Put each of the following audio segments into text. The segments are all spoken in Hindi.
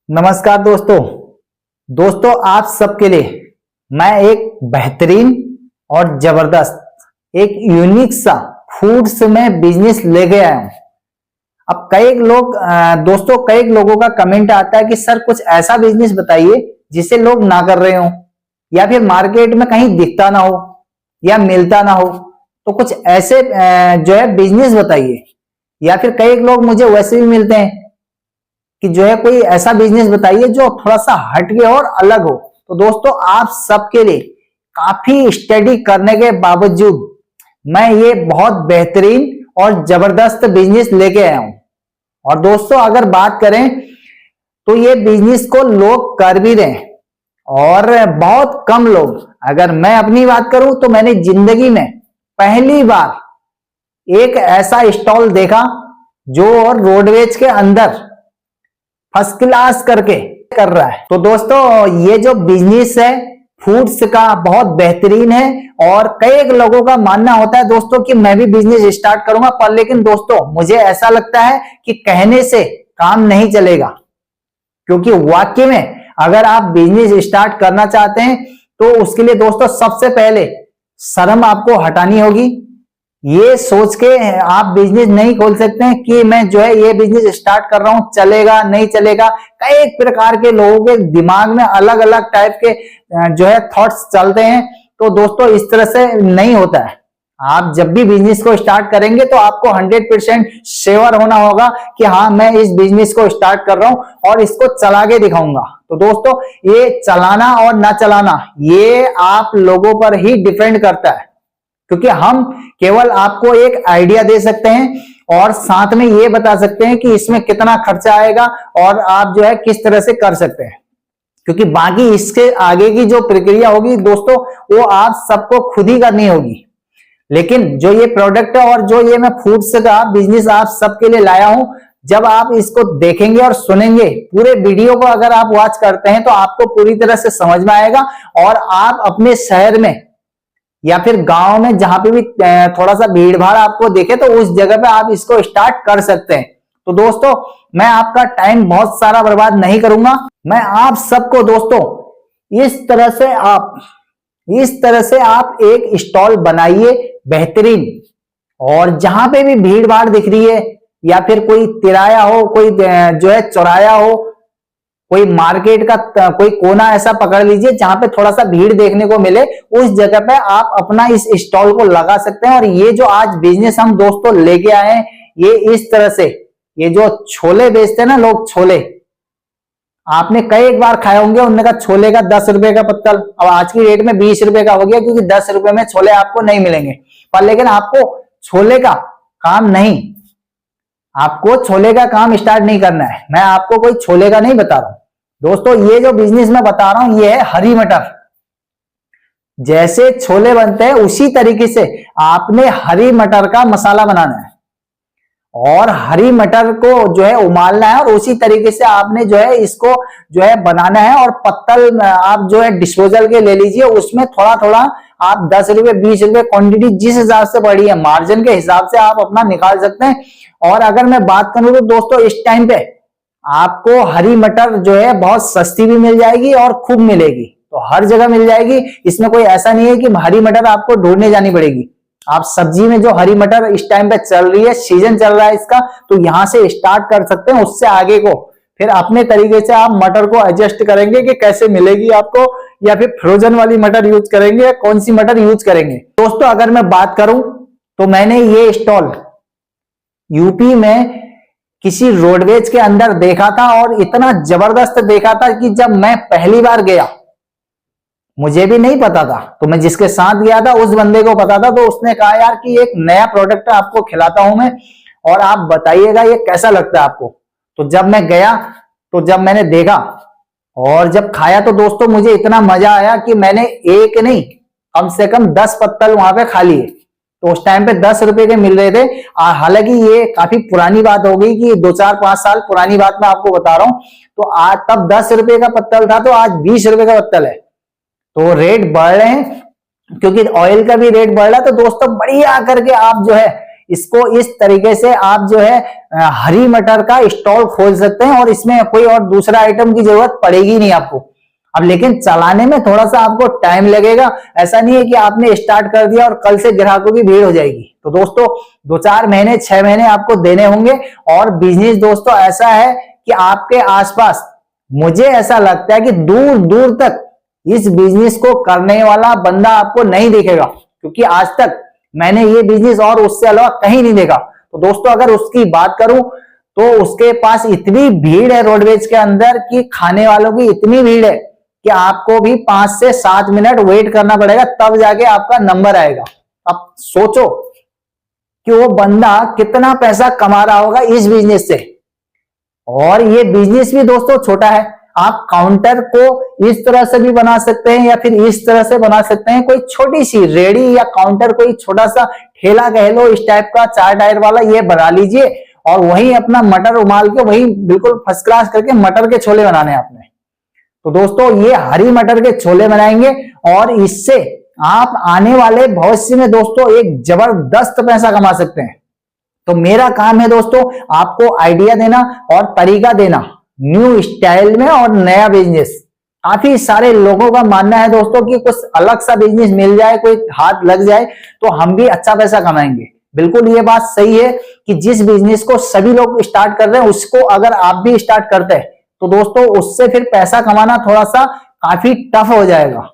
नमस्कार दोस्तों आप सबके लिए मैं एक बेहतरीन और जबरदस्त एक यूनिक सा फूड्स में बिजनेस लेके आया हूं। अब कई लोगों का कमेंट आता है कि सर कुछ ऐसा बिजनेस बताइए जिसे लोग ना कर रहे हो या फिर मार्केट में कहीं दिखता ना हो या मिलता ना हो। तो कुछ ऐसे जो है बिजनेस बताइए। या फिर कई लोग मुझे वैसे भी मिलते हैं कि जो है कोई ऐसा बिजनेस बताइए जो थोड़ा सा हटके और अलग हो। तो दोस्तों आप सबके लिए काफी स्टडी करने के बावजूद मैं ये बहुत बेहतरीन और जबरदस्त बिजनेस लेके आया हूं। और दोस्तों अगर बात करें तो ये बिजनेस को लोग कर भी रहे हैं और बहुत कम लोग। अगर मैं अपनी बात करूं तो मैंने जिंदगी में पहली बार एक ऐसा स्टॉल देखा जो और रोडवेज के अंदर फर्स्ट क्लास करके कर रहा है। तो दोस्तों ये जो बिजनेस है फूड्स का बहुत बेहतरीन है और कई लोगों का मानना होता है दोस्तों कि मैं भी बिजनेस स्टार्ट करूंगा, पर लेकिन दोस्तों मुझे ऐसा लगता है कि कहने से काम नहीं चलेगा। क्योंकि वाकई में अगर आप बिजनेस स्टार्ट करना चाहते हैं तो उसके लिए दोस्तों सबसे पहले शर्म आपको हटानी होगी। ये सोच के आप बिजनेस नहीं खोल सकते हैं कि मैं जो है ये बिजनेस स्टार्ट कर रहा हूं, चलेगा नहीं चलेगा। कई प्रकार के लोगों के दिमाग में अलग अलग टाइप के जो है थॉट्स चलते हैं। तो दोस्तों इस तरह से नहीं होता है। आप जब भी बिजनेस को स्टार्ट करेंगे तो आपको 100% श्योर होना होगा कि हाँ मैं इस बिजनेस को स्टार्ट कर रहा हूं और इसको चला के दिखाऊंगा। तो दोस्तों ये चलाना और ना चलाना ये आप लोगों पर ही डिपेंड करता है, क्योंकि हम केवल आपको एक आइडिया दे सकते हैं और साथ में ये बता सकते हैं कि इसमें कितना खर्चा आएगा और आप जो है किस तरह से कर सकते हैं। क्योंकि बाकी इसके आगे की जो प्रक्रिया होगी दोस्तों वो आप सबको खुद ही करनी होगी। लेकिन जो ये प्रोडक्ट है और जो ये मैं फूड्स का बिजनेस आप सबके लिए लाया हूं, जब आप इसको देखेंगे और सुनेंगे पूरे वीडियो को अगर आप वॉच करते हैं तो आपको पूरी तरह से समझ में आएगा और आप अपने शहर में या फिर गांव में जहां पे भी थोड़ा सा भीड़ भाड़ आपको दिखे तो उस जगह पे आप इसको स्टार्ट कर सकते हैं। तो दोस्तों मैं आपका टाइम बहुत सारा बर्बाद नहीं करूंगा। मैं आप सबको दोस्तों इस तरह से आप एक स्टॉल बनाइए बेहतरीन, और जहां पे भी भीड़ भाड़ दिख रही है या फिर कोई तिराया हो, कोई जो है चौराया हो, कोई मार्केट का कोई कोना ऐसा पकड़ लीजिए जहां पे थोड़ा सा भीड़ देखने को मिले, उस जगह पे आप अपना इस स्टॉल को लगा सकते हैं। और ये जो आज बिजनेस हम दोस्तों लेके आए हैं ये इस तरह से, ये जो छोले बेचते हैं ना लोग, छोले आपने कई बार खाए होंगे। उनने कहा छोले का 10 रुपए का पत्तल अब आज की रेट में 20 रुपए का हो गया, क्योंकि 10 रुपए में छोले आपको नहीं मिलेंगे। पर लेकिन आपको छोले का काम नहीं, आपको छोले का काम स्टार्ट नहीं करना है। मैं आपको कोई छोले का नहीं बता रहा हूं दोस्तों, ये जो बिजनेस मैं बता रहा हूं ये है हरी मटर। जैसे छोले बनते हैं उसी तरीके से आपने हरी मटर का मसाला बनाना है और हरी मटर को जो है उबालना है और उसी तरीके से आपने जो है इसको जो है बनाना है। और पत्तल आप जो है डिस्पोजल के ले लीजिए, उसमें थोड़ा थोड़ा आप 10 रुपए 20 रुपए क्वांटिटी जिस हिसाब से बढ़ी है मार्जिन के हिसाब से आप अपना निकाल सकते हैं। और अगर मैं बात करूं तो दोस्तों इस टाइम पे आपको हरी मटर जो है बहुत सस्ती भी मिल जाएगी और खूब मिलेगी, तो हर जगह मिल जाएगी। इसमें कोई ऐसा नहीं है कि हरी मटर आपको ढूंढने जानी पड़ेगी। आप सब्जी में जो हरी मटर इस टाइम पे चल रही है, सीजन चल रहा है इसका, तो यहां से स्टार्ट कर सकते हैं। उससे आगे को फिर अपने तरीके से आप मटर को एडजस्ट करेंगे कि कैसे मिलेगी आपको, या फिर फ्रोजन वाली मटर यूज करेंगे या कौन सी मटर यूज करेंगे। दोस्तों अगर मैं बात करूं तो मैंने ये स्टॉल यूपी में किसी रोडवेज के अंदर देखा था और इतना जबरदस्त देखा था कि जब मैं पहली बार गया मुझे भी नहीं पता था, तो मैं जिसके साथ गया था उस बंदे को पता था। तो उसने कहा यार कि एक नया प्रोडक्ट आपको खिलाता हूं मैं और आप बताइएगा ये कैसा लगता है आपको। तो जब मैं गया तो जब मैंने देखा और जब खाया तो दोस्तों मुझे इतना मजा आया कि मैंने एक नहीं कम से कम 10 पत्तल वहां पे खा लिए। तो उस टाइम पे 10 रुपए के मिल रहे थे। हालांकि ये काफी पुरानी बात हो गई कि 2-4-5 साल पुरानी बात मैं आपको बता रहा हूं। तो आज तब 10 रुपए का पत्तल था, तो आज 20 रुपए का पत्तल है। तो रेट बढ़ रहे हैं क्योंकि ऑयल का भी रेट बढ़ रहा है। तो दोस्तों बढ़िया करके आप जो है इसको इस तरीके से आप जो है हरी मटर का स्टॉल खोल सकते हैं और इसमें कोई और दूसरा आइटम की जरूरत पड़ेगी नहीं आपको। अब लेकिन चलाने में थोड़ा सा आपको टाइम लगेगा, ऐसा नहीं है कि आपने स्टार्ट कर दिया और कल से ग्राहकों की भीड़ हो जाएगी। तो दोस्तों 2-4 महीने 6 महीने आपको देने होंगे। और बिजनेस दोस्तों ऐसा है कि आपके आसपास मुझे ऐसा लगता है कि दूर दूर तक इस बिजनेस को करने वाला बंदा आपको नहीं दिखेगा, क्योंकि आज तक मैंने ये बिजनेस और उससे अलावा कहीं नहीं देखा। तो दोस्तों अगर उसकी बात करूं तो उसके पास इतनी भीड़ है रोडवेज के अंदर कि खाने वालों की इतनी भीड़ है कि आपको भी 5 से 7 मिनट वेट करना पड़ेगा, तब जाके आपका नंबर आएगा। अब सोचो कि वो बंदा कितना पैसा कमा रहा होगा इस बिजनेस से। और ये बिजनेस भी दोस्तों छोटा है, आप काउंटर को इस तरह से भी बना सकते हैं या फिर इस तरह से बना सकते हैं। कोई छोटी सी रेडी या काउंटर, कोई छोटा सा ठेला कह लो इस टाइप का 4 टायर वाला, ये बना लीजिए और वहीं अपना मटर उबाल के वहीं बिल्कुल फर्स्ट क्लास करके मटर के छोले बनाने आपने। तो दोस्तों ये हरी मटर के छोले बनाएंगे और इससे आप आने वाले भविष्य में दोस्तों एक जबरदस्त पैसा कमा सकते हैं। तो मेरा काम है दोस्तों आपको आइडिया देना और तरीका देना न्यू स्टाइल में और नया बिजनेस। काफी सारे लोगों का मानना है दोस्तों कि कुछ अलग सा बिजनेस मिल जाए, कोई हाथ लग जाए तो हम भी अच्छा पैसा कमाएंगे। बिल्कुल ये बात सही है कि जिस बिजनेस को सभी लोग स्टार्ट कर रहे हैं उसको अगर आप भी स्टार्ट करते हैं तो दोस्तों उससे फिर पैसा कमाना थोड़ा सा काफी टफ हो जाएगा।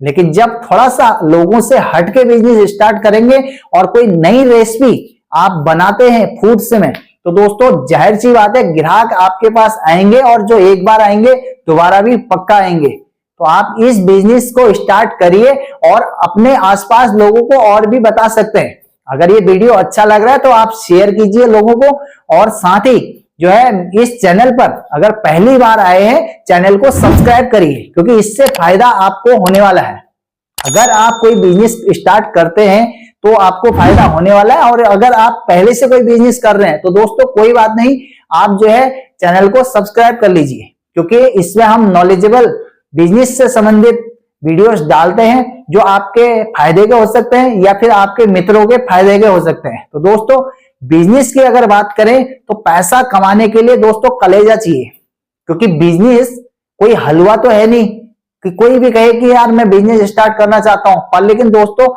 लेकिन जब थोड़ा सा लोगों से हटके बिजनेस स्टार्ट करेंगे और कोई नई रेसिपी आप बनाते हैं फूड्स में, तो दोस्तों जाहिर सी बात है ग्राहक आपके पास आएंगे और जो एक बार आएंगे दोबारा भी पक्का आएंगे। तो आप इस बिजनेस को स्टार्ट करिए और अपने आसपास लोगों को और भी बता सकते हैं। अगर ये वीडियो अच्छा लग रहा है तो आप शेयर कीजिए लोगों को, और साथ ही जो है इस चैनल पर अगर पहली बार आए हैं चैनल को सब्सक्राइब करिए, क्योंकि इससे फायदा आपको होने वाला है। अगर आप कोई बिजनेस स्टार्ट करते हैं तो आपको फायदा होने वाला है, और अगर आप पहले से कोई बिजनेस कर रहे हैं तो दोस्तों कोई बात नहीं, आप जो है चैनल को सब्सक्राइब कर लीजिए, क्योंकि इसमें हम नॉलेजेबल बिजनेस से संबंधित वीडियोस डालते हैं जो आपके फायदे के हो सकते हैं या फिर आपके मित्रों के फायदे के हो सकते हैं। तो दोस्तों बिजनेस की अगर बात करें तो पैसा कमाने के लिए दोस्तों कलेजा चाहिए, क्योंकि बिजनेस कोई हलवा तो है नहीं कि कोई भी कहे कि यार मैं बिजनेस स्टार्ट करना चाहता हूं। पर लेकिन दोस्तों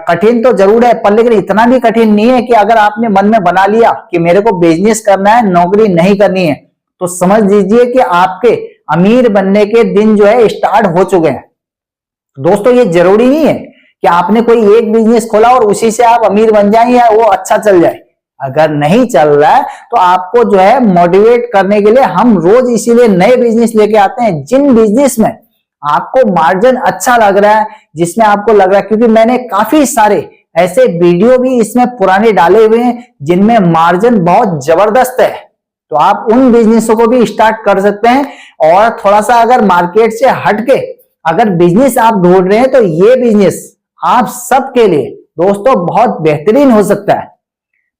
कठिन तो जरूर है, पर लेकिन इतना भी कठिन नहीं है कि अगर आपने मन में बना लिया कि मेरे को बिजनेस करना है, नौकरी नहीं करनी है, तो समझ लीजिए कि आपके अमीर बनने के दिन जो है स्टार्ट हो चुके हैं। दोस्तों ये जरूरी नहीं है कि आपने कोई एक बिजनेस खोला और उसी से आप अमीर बन जाएं या वो अच्छा चल जाए। अगर नहीं चल रहा है तो आपको जो है मोटिवेट करने के लिए हम रोज इसीलिए नए बिजनेस लेके आते हैं, जिन बिजनेस में आपको मार्जिन अच्छा लग रहा है, जिसमें आपको लग रहा है, क्योंकि मैंने काफी सारे ऐसे वीडियो भी इसमें पुराने डाले हुए हैं जिनमें मार्जिन बहुत जबरदस्त है। तो आप उन बिजनेसों को भी स्टार्ट कर सकते हैं। और थोड़ा सा अगर मार्केट से हटके अगर बिजनेस आप ढूंढ रहे हैं तो ये बिजनेस आप सबके लिए दोस्तों बहुत बेहतरीन हो सकता है।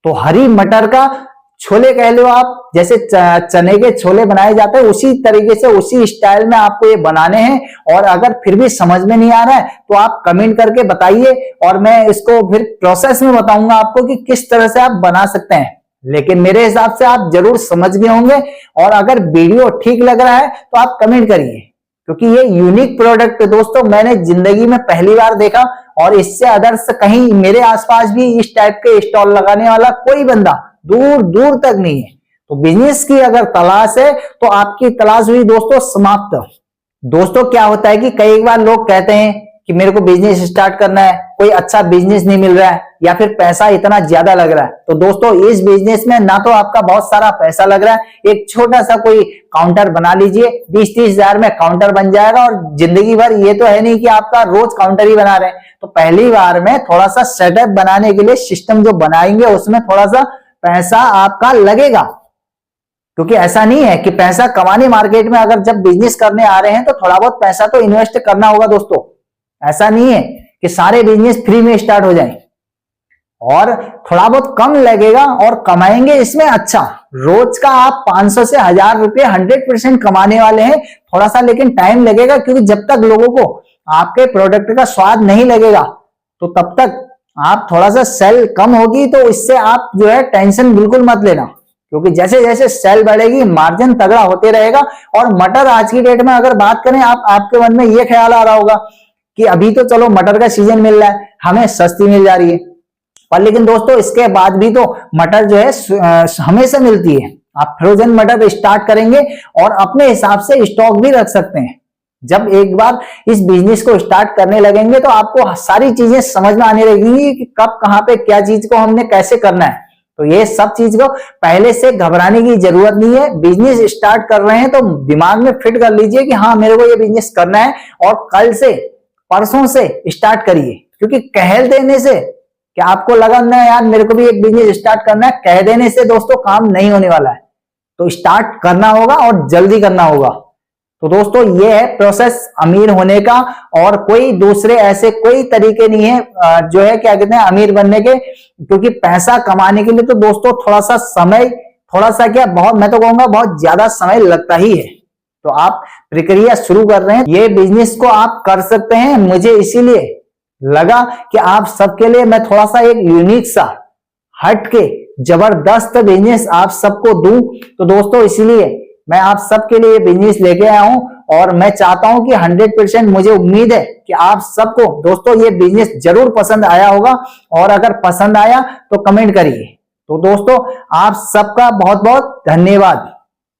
तो हरी मटर का छोले कह लो आप, जैसे चने के छोले बनाए जाते हैं उसी तरीके से उसी स्टाइल में आपको ये बनाने हैं। और अगर फिर भी समझ में नहीं आ रहा है तो आप कमेंट करके बताइए और मैं इसको फिर प्रोसेस में बताऊंगा आपको कि किस तरह से आप बना सकते हैं। लेकिन मेरे हिसाब से आप जरूर समझ गए होंगे, और अगर वीडियो ठीक लग रहा है तो आप कमेंट करिए, क्योंकि ये यूनिक प्रोडक्ट दोस्तों मैंने जिंदगी में पहली बार देखा, और इससे अदर्स कहीं मेरे आसपास भी इस टाइप के स्टॉल लगाने वाला कोई बंदा दूर दूर तक नहीं है। तो बिजनेस की अगर तलाश है तो आपकी तलाश हुई दोस्तों समाप्त। दोस्तों क्या होता है कि कई बार लोग कहते हैं कि मेरे को बिजनेस स्टार्ट करना है, कोई अच्छा बिजनेस नहीं मिल रहा है या फिर पैसा इतना ज्यादा लग रहा है। तो दोस्तों इस बिजनेस में ना तो आपका बहुत सारा पैसा लग रहा है, एक छोटा सा कोई काउंटर बना लीजिए, 20-30 हजार में काउंटर बन जाएगा, और जिंदगी भर ये तो है नहीं कि आपका रोज काउंटर ही बना रहे हैं। तो पहली बार में थोड़ा सा सेटअप बनाने के लिए सिस्टम जो बनाएंगे उसमें थोड़ा सा पैसा आपका लगेगा, क्योंकि ऐसा नहीं है कि पैसा कमाने मार्केट में अगर जब बिजनेस करने आ रहे हैं तो थोड़ा बहुत पैसा तो इन्वेस्ट करना होगा दोस्तों। ऐसा नहीं है कि सारे बिजनेस फ्री में स्टार्ट हो जाए, और थोड़ा बहुत कम लगेगा और कमाएंगे इसमें अच्छा। रोज का आप 500 से 1000 रुपये 100% कमाने वाले हैं। थोड़ा सा लेकिन टाइम लगेगा, क्योंकि जब तक लोगों को आपके प्रोडक्ट का स्वाद नहीं लगेगा तो तब तक आप थोड़ा सा सेल कम होगी तो इससे आप जो है टेंशन बिल्कुल मत लेना, क्योंकि जैसे जैसे सेल बढ़ेगी मार्जिन तगड़ा होते रहेगा। और मटर आज की डेट में अगर बात करें, आपके मन में ये ख्याल आ रहा होगा कि अभी तो चलो मटर का सीजन मिल रहा है, हमें सस्ती मिल जा रही है, पर लेकिन दोस्तों इसके बाद भी तो मटर जो है हमेशा मिलती है। आप फ्रोजन मटर स्टार्ट करेंगे और अपने हिसाब से स्टॉक भी रख सकते हैं। जब एक बार इस बिजनेस को स्टार्ट करने लगेंगे तो आपको सारी चीजें समझ में आने लगेंगी कि कब कहां पे क्या चीज को हमने कैसे करना है। तो ये सब चीज को पहले से घबराने की जरूरत नहीं है। बिजनेस स्टार्ट कर रहे हैं तो दिमाग में फिट कर लीजिए कि हाँ मेरे को ये बिजनेस करना है, और कल से परसों से स्टार्ट करिए। क्योंकि कह देने से, कि आपको लगा ना यार मेरे को भी एक बिजनेस स्टार्ट करना है, कह देने से दोस्तों काम नहीं होने वाला है। तो स्टार्ट करना होगा और जल्दी करना होगा। तो दोस्तों ये है प्रोसेस अमीर होने का, और कोई दूसरे ऐसे कोई तरीके नहीं है जो है क्या कहते हैं अमीर बनने के। क्योंकि पैसा कमाने के लिए तो दोस्तों थोड़ा सा समय, थोड़ा सा क्या बहुत, मैं तो कहूंगा बहुत ज्यादा समय लगता ही है। तो आप प्रक्रिया शुरू कर रहे हैं, ये बिजनेस को आप कर सकते हैं। मुझे इसीलिए लगा कि आप सबके लिए मैं थोड़ा सा एक यूनिक सा हट के जबरदस्त बिजनेस आप सबको दूं। तो दोस्तों इसीलिए मैं आप सबके लिए बिजनेस लेके आया हूं, और मैं चाहता हूं कि 100% मुझे उम्मीद है कि आप सबको दोस्तों ये बिजनेस जरूर पसंद आया होगा। और अगर पसंद आया तो कमेंट करिए। तो दोस्तों आप सबका बहुत बहुत धन्यवाद।